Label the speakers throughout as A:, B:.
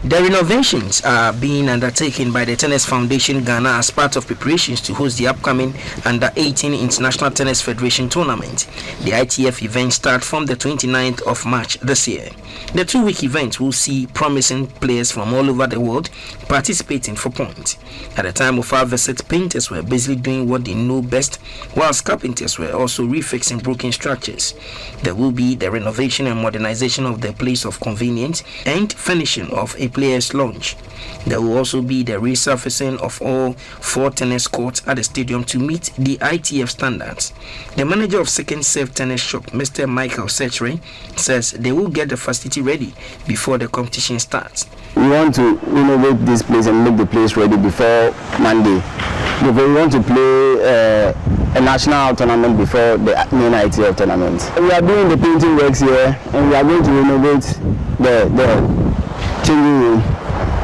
A: The renovations are being undertaken by the Tennis Foundation Ghana as part of preparations to host the upcoming Under-18 International Tennis Federation Tournament. The ITF event starts from the 29th of March this year. The 2-week event will see promising players from all over the world participating for points. At the time of our visit, painters were busily doing what they know best, whilst carpenters were also refixing broken structures. There will be the renovation and modernization of the place of convenience and finishing of a player's lounge. There will also be the resurfacing of all 4 tennis courts at the stadium to meet the ITF standards. The manager of Second Serve Tennis Shop, Mr. Michael Setchre, says they will get the facility ready before the competition starts.
B: We want to renovate this place and make the place ready before Monday. Because we want to play a national tournament before the main ITF tournament. We are doing the painting works here, and we are going to renovate the changing room,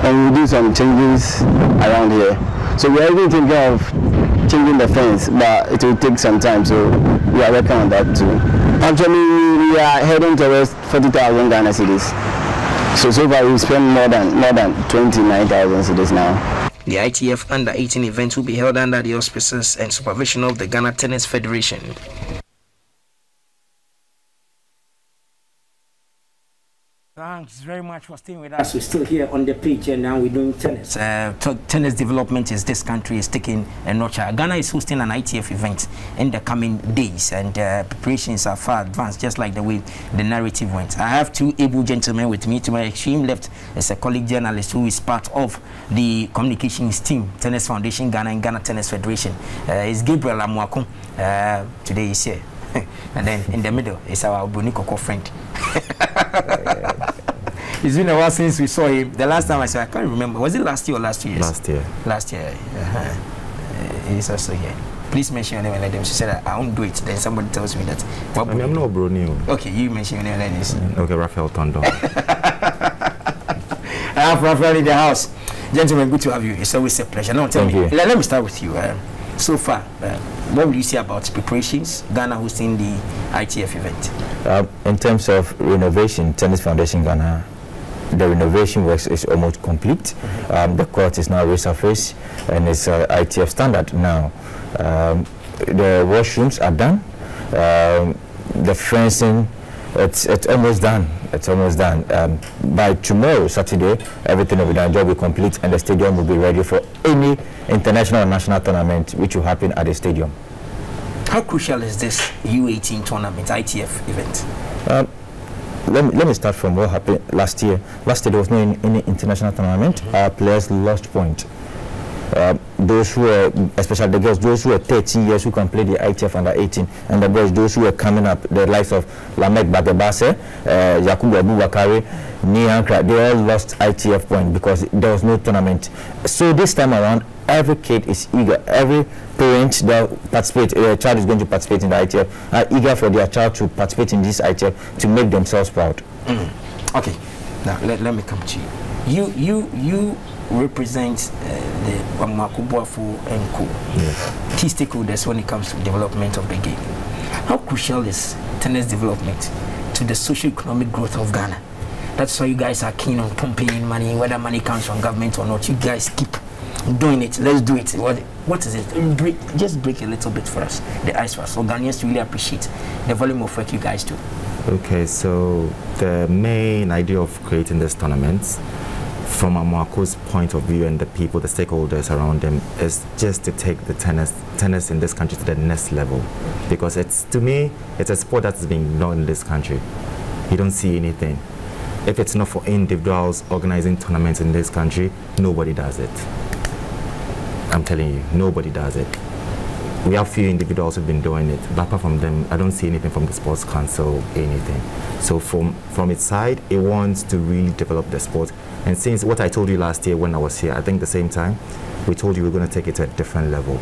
B: and we'll do some changes around here. So we are even thinking of changing the fence, but it will take some time, so we are working on that too. Actually, we are heading towards 40,000 Ghana cedis. So far we spent more than 29,000 cedis now.
A: The ITF Under-18 event will be held under the auspices and supervision of the Ghana Tennis Federation. Thanks very much for staying with us. We're still here on the pitch and now we're doing tennis. Tennis development is this country is taking a notch. Ghana is hosting an ITF event in the coming days, and preparations are far advanced, just like the way the narrative went. I have 2 able gentlemen with me. To my extreme left is a colleague journalist who is part of the communications team, Tennis Foundation Ghana and Ghana Tennis Federation. It's Gabriel Amoako. Today is here. And then in the middle is our Bonikoko friend. It's been a while since we saw him. The last time I saw, I can't remember. Was it last year or last 2 years?
C: Last year.
A: Last year. He's also here. Please mention your name and let them. She said, I won't do it. Then somebody tells me that.
C: I'm not Brunei.
A: Okay, you mention your name and let them.
C: Okay, Raphael Tondon.
A: I have Raphael in the house. Gentlemen, good to have you. It's always a pleasure. Now, tell me. Let me start with you. So far, what will you say about preparations, Ghana hosting the ITF event?
D: In terms of renovation, Tennis Foundation Ghana, the renovation works is almost complete. The court is now resurfaced and it's ITF standard now. The washrooms are done. The fencing, it's almost done. It's almost done. By tomorrow, Saturday, everything will be done. Job will be complete, and the stadium will be ready for any international or national tournament which will happen at the stadium.
A: How crucial is this U18 tournament, ITF event?
D: Let me start from what happened last year. Last year there was no any international tournament. Our players lost point. Those who were, especially the girls, those who were 13 years who can play the ITF Under-18, and the boys, those who were coming up, the likes of Lamek Bagebase, Yakubu Abubakari, Niankra, they all lost ITF point because there was no tournament. So this time around, every kid is eager. Every parent that participate, their child is going to participate in the ITF, are eager for their child to participate in this ITF to make themselves proud.
A: Okay, now let me come to you. You represent the Amoako and Co.
D: Yes.
A: Key stakeholders when it comes to development of the game. How crucial is tennis development to the socio-economic growth of Ghana? That's why you guys are keen on pumping in money, whether money comes from government or not. You guys keep doing it. Let's do it. What is it? Just break a little bit for us, the ice for us. So Ghanaians really appreciate the volume of work you guys do.
C: Okay, so the main idea of creating this tournament, from Amoako's point of view and the people, the stakeholders around them, is just to take the tennis in this country to the next level. Because to me, it's a sport that's being ignored in this country. You don't see anything. If it's not for individuals organizing tournaments in this country, nobody does it. I'm telling you, nobody does it. We have few individuals who've been doing it, but apart from them, I don't see anything from the Sports Council, anything. So from its side, it wants to really develop the sport. And since what I told you last year when I was here, I think the same time, we told you we're going to take it to a different level.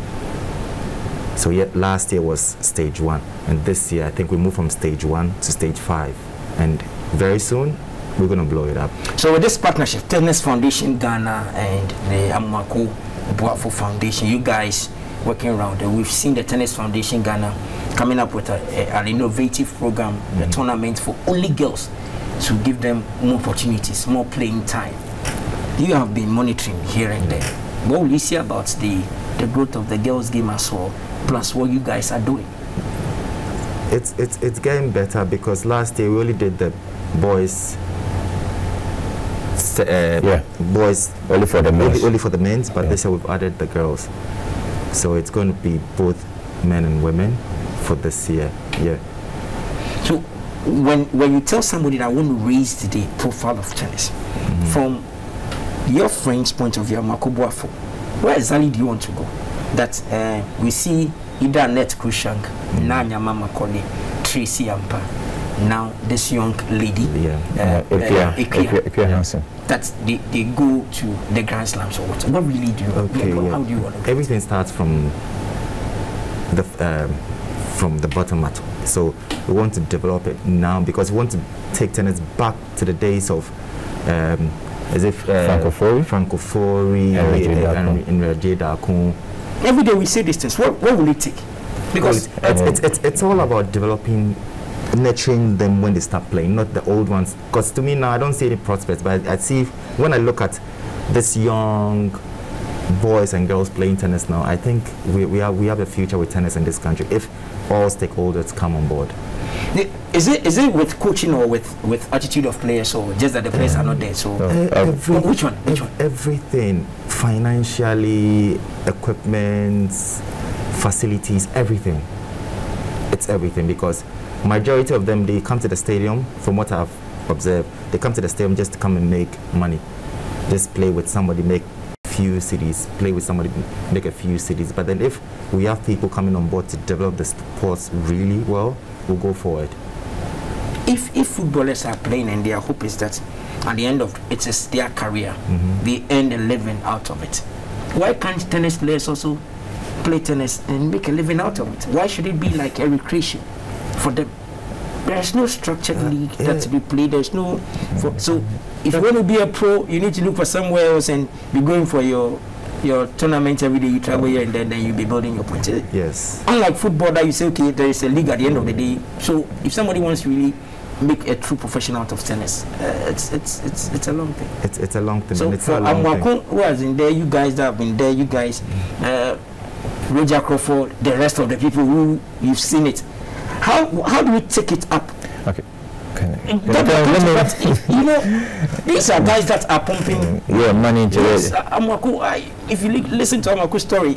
C: So yeah, last year was stage 1, and this year I think we moved from stage 1 to stage 5, and very soon we're going to blow it up.
A: So with this partnership, Tennis Foundation Ghana and the Amoako Foundation, you guys working around it. We've seen the Tennis Foundation Ghana coming up with an innovative program, a tournament for only girls, to give them more opportunities, more playing time. You have been monitoring here and there. What will you say about the growth of the girls' game as well, plus what you guys are doing?
C: It's getting better, because last year we only did the boys. Boys
D: only for the men.
C: Only for the men, but this year we've added the girls. So it's going to be both men and women for this year. Yeah.
A: So when you tell somebody that I want to raise the profile of tennis, from your friend's point of view, Amoako Boafo, where exactly do you want to go? That we see either Annette Krushank, Nanya Mama Kone, Tracy Ampa, now this young lady,
D: Ikea Hansen,
C: that
A: they go to the Grand Slams or what? What really do you how do you want to
C: everything starts from the bottom up. So we want to develop it now, because we want to take tennis back to the days of Francophorie and Rajeda.
A: Every day we say these things. What will it take? Because
C: it's all about developing, nurturing them when they start playing, not the old ones. Because to me now, I don't see any prospects, but I see, when I look at this young boys and girls playing tennis now, I think we have a future with tennis in this country if all stakeholders come on board.
A: Is it with coaching or with attitude of players, or just that the players are not there? So which one?
C: Everything, financially, equipment, facilities, everything. It's everything, because majority of them, they come to the stadium, from what I've observed, they come to the stadium just to come and make money, just play with somebody, make few cities, play with somebody, make a few cities. But then if we have people coming on board to develop the sports really well, we'll go forward.
A: If footballers are playing and their hope is that at the end of it is their career, they earn a living out of it, why can't tennis players also play tennis and make a living out of it? Why should it be like a recreation for them? There's no structured league that's be played. There's no so if you want to be a pro, you need to look for somewhere else and be going for your tournament every day. You travel here and then you'll be building your points.
C: Yes.
A: Unlike football, that you say, okay, there is a league at the end of the day. So if somebody wants to really make a true professional out of tennis, it's a long thing.
C: It's a long thing.
A: So for Amoako, who has in there, you guys that have been there, you guys, Roger Crawford, the rest of the people who you've seen it. How do we take it up?
D: Okay.
A: You know, these are guys that are pumping
D: money into it.
A: Amoako, if you listen to Amoako's story,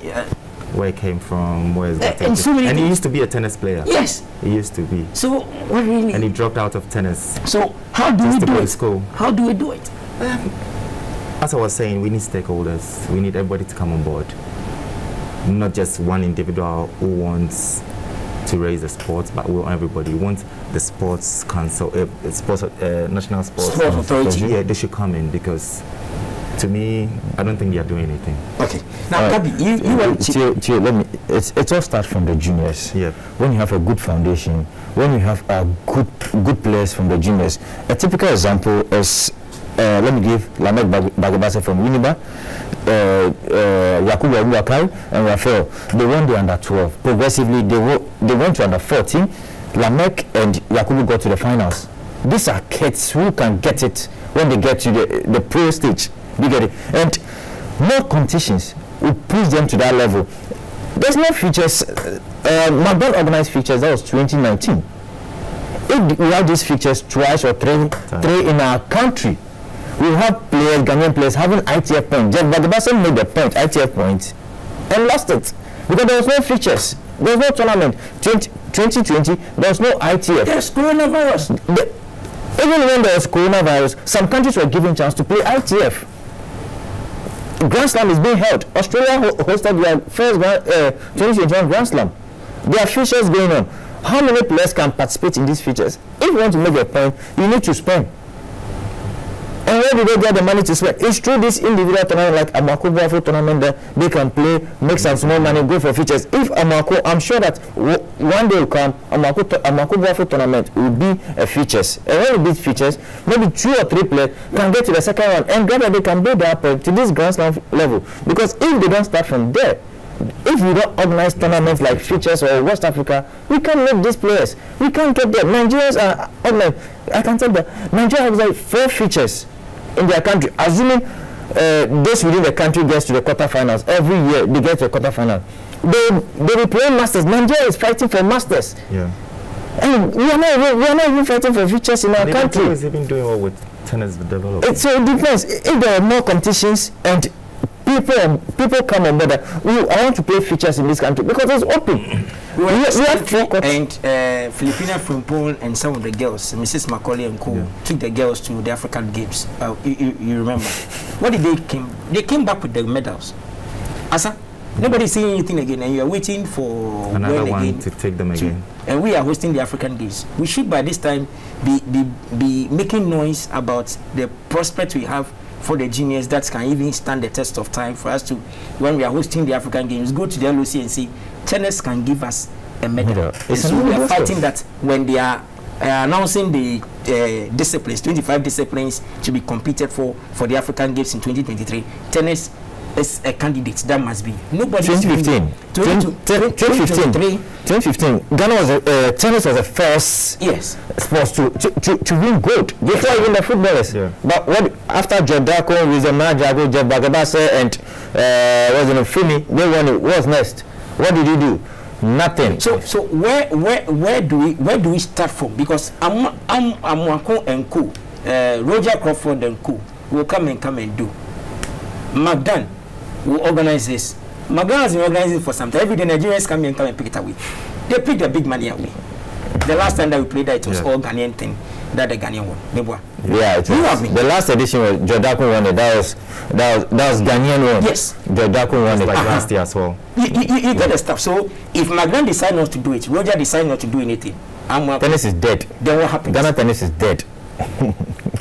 C: where he came from, where is that? And he used to be a tennis player.
A: Yes,
C: he used to be.
A: So what really?
C: And he dropped out of tennis.
A: So how do we do it?
C: School.
A: How do we do it?
C: As I was saying, we need stakeholders. We need everybody to come on board. Not just one individual who wants to raise the sports, but we want everybody. We want the sports council, national sports
A: authority.
C: Yeah, they should come in, because to me, I don't think they are doing anything.
A: Okay. Now, Gabi, you want to
D: let me. It all starts from the juniors.
C: Yeah.
D: When you have a good foundation, when you have a good players from the juniors. A typical example is let me give Lamek Bagabase from Winneba, Yakubu Abubakar and Raphael. They won the under 12. Progressively, they went to under 14. Lamek and Yakubu got to the finals. These are kids who can get it when they get to the pro stage. You get it? And more competitions will push them to that level. There's no features. McDonald organized features, that was 2019. If we have these features twice or three in our country, we have players, Ghanaian players, having ITF points. Jeff Bagabase made the point, ITF points, and lost it because there was no features. There was no tournament. 2020, there was no ITF.
A: There's coronavirus.
D: Even when there was coronavirus, some countries were given chance to play ITF. Grand Slam is being held. Australia hosted their first 2021 Grand Slam. There are features going on. How many players can participate in these features? If you want to make a point, you need to spend. And where do they get the money to spend? It's through this individual tournament like Amoako Boafo tournament that they can play, make some small money, go for features. If Amoako, I'm sure that one day will come, Amoako Boafo tournament will be a features. And when it be features, maybe 2 or 3 players can get to the second one and gradually they can build up to this Grand Slam level. Because if they don't start from there, if we don't organize tournaments like features or West Africa, we can't make these players. We can't get them. Nigerians are organized. I can tell that Nigeria has like 4 features in their country, assuming those within the country gets to the quarterfinals. Every year they get to the quarterfinal. They be playing Masters. Nigeria is fighting for Masters.
C: Yeah.
D: And we are not even fighting for futures in our country.
C: Has been doing well with tennis development.
D: So it depends. If there are more competitions and people come on board, I want to play futures in this country because it's open.
A: We have and Filipina Frimpong and some of the girls, Mrs. Macaulay and co, took the girls to the African Games. You remember? What did they came? They came back with the medals. Asa, nobody's saying anything again, and you are waiting for
C: another one again to take them again.
A: And we are hosting the African Games. We should by this time be making noise about the prospect we have for the juniors that can even stand the test of time for us to, when we are hosting the African Games, go to the LOC and say, tennis can give us a medal. So we are fighting that when they are announcing the disciplines, 25 disciplines to be competed for the African Games in 2023, tennis is a candidate. That must be. Nobody.
D: 2015. 2015. Ghana was tennis was the first sports to win gold before even the footballers. Yeah. But what after Jodako, Rizema, Jago, Jeff Bagabase, and Fini, they won it. What's next? What did he do? Nothing.
A: So where do we start from? Because Amoako and co, Roger Crawford and co will come and do. Magdan will organize this. Magdan has been organizing for some time. Every day Nigerians come and pick it away. They pick the big money away. The last time that we played that, it was all Ghanaian thing that the Ghanaian won.
D: Yeah, it was. The last edition was Jodako won it. That was Ghanaian one.
A: Yes.
D: Jodako won it
C: like last year as well.
A: You get the stuff. So if Magdan decides not to do it, Roger decides not to do anything,
D: tennis is dead.
A: Then what happens?
D: Ghana tennis is dead.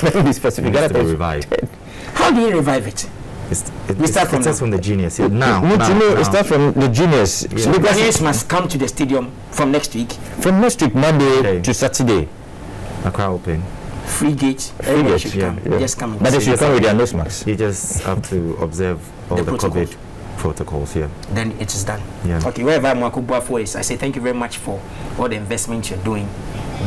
D: Let me be specific. Ghana tennis is dead.
A: How do you revive it?
C: We start from the juniors. Yeah. Now.
D: It starts from the juniors.
A: Yeah. So the Ghanaians must come to the stadium from next week.
D: From next week, Monday to Saturday.
C: Accra open.
A: Free gate.
D: Free gate.
A: Just come.
D: But they should come with their nose masks.
C: You just have to observe all the COVID protocols here.
A: Then it is done.
C: Yeah.
A: Okay. Wherever Amoako Buafo is, I say thank you very much for all the investment you're doing.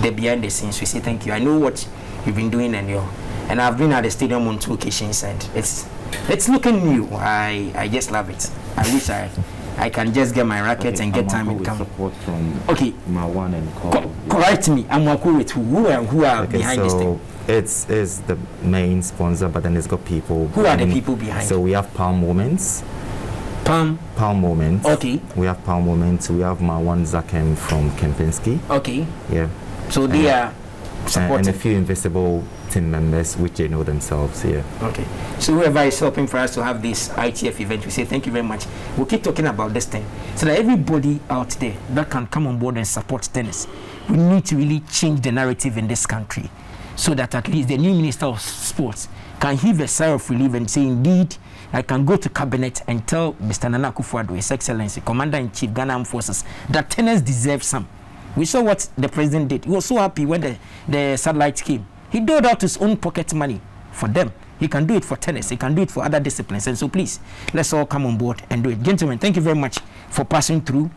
A: The behind the scenes, we say thank you. I know what you've been doing, and I've been at the stadium on 2 occasions, and it's looking new. I just love it. I wish I can just get my rackets and get time and come.
C: Support from
A: Marwan
C: and Call.
A: Correct me. I'm working with who are behind this thing.
C: It's the main sponsor, but then it's got people.
A: Who are the people behind?
C: So we have Palm Moments. Palm Moments.
A: Okay.
C: We have Palm Moments. We have Marwan Zakem from Kempinski.
A: Okay.
C: Yeah.
A: So they are supporting.
C: And a few invisible team members, which they know themselves here.
A: Okay. So whoever is helping for us to have this ITF event, we say thank you very much. We'll keep talking about this thing so that everybody out there that can come on board and support tennis, we need to really change the narrative in this country so that at least the new Minister of Sports can heave a sigh of relief and say, indeed, I can go to cabinet and tell Mr. Nana Akufo-Addo, His Excellency, Commander-in-Chief, Ghana Armed Forces, that tennis deserves some. We saw what the president did. He was so happy when the satellite came. He doled out his own pocket money for them. He can do it for tennis. He can do it for other disciplines. And so please, let's all come on board and do it. Gentlemen, thank you very much for passing through.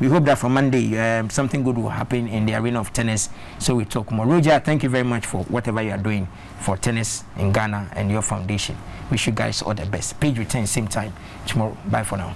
A: We hope that from Monday, something good will happen in the arena of tennis. So we talk more. Roger, thank you very much for whatever you are doing for tennis in Ghana and your foundation. Wish you guys all the best. Page returns same time tomorrow. Bye for now.